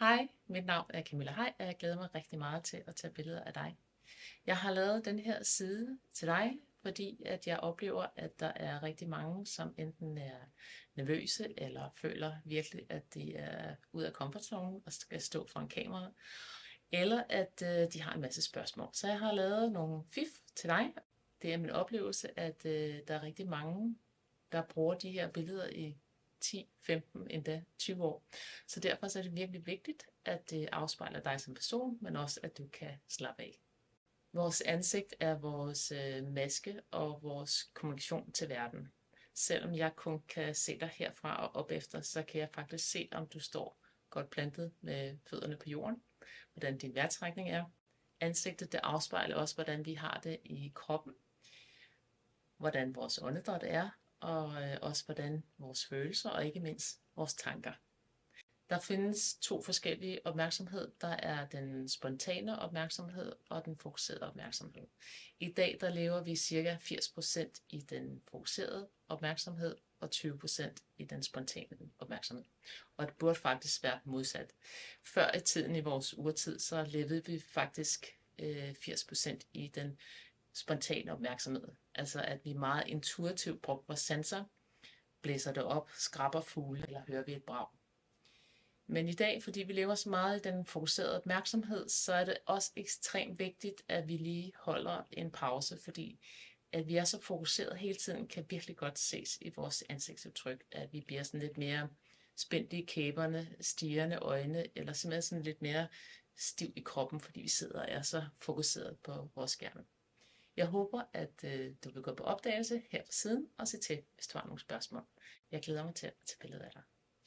Hej, mit navn er Camilla Hej, og jeg glæder mig rigtig meget til at tage billeder af dig. Jeg har lavet den her side til dig, fordi at jeg oplever, at der er rigtig mange, som enten er nervøse eller føler virkelig, at de er ude af comfortzonen og skal stå foran kamera, eller at de har en masse spørgsmål. Så jeg har lavet nogle fif til dig. Det er min oplevelse, at der er rigtig mange, der bruger de her billeder i 10, 15, endda 20 år. Så derfor er det virkelig vigtigt, at det afspejler dig som person, men også at du kan slappe af. Vores ansigt er vores maske og vores kommunikation til verden. Selvom jeg kun kan se dig herfra og op efter, så kan jeg faktisk se, om du står godt plantet med fødderne på jorden, hvordan din vejrtrækning er. Ansigtet det afspejler også, hvordan vi har det i kroppen, hvordan vores åndedræt er, og også hvordan vores følelser og ikke mindst vores tanker. Der findes to forskellige opmærksomhed. Der er den spontane opmærksomhed og den fokuserede opmærksomhed. I dag der lever vi ca. 80% i den fokuserede opmærksomhed og 20% i den spontane opmærksomhed. Og det burde faktisk være modsat. Før i tiden i vores urtid, så levede vi faktisk 80% i den spontane opmærksomhed. Altså at vi meget intuitivt brugte vores sanser, blæser det op, skraber fugle eller hører vi et brag. Men i dag, fordi vi lever så meget i den fokuserede opmærksomhed, så er det også ekstremt vigtigt, at vi lige holder en pause, fordi at vi er så fokuseret hele tiden, kan virkelig godt ses i vores ansigtsudtryk, at vi bliver sådan lidt mere spændt i kæberne, stirrende øjne, eller simpelthen sådan lidt mere stiv i kroppen, fordi vi sidder og er så fokuseret på vores skærme. Jeg håber, at du vil gå på opdagelse her på siden og se til, hvis du har nogle spørgsmål. Jeg glæder mig til at tage billeder af dig.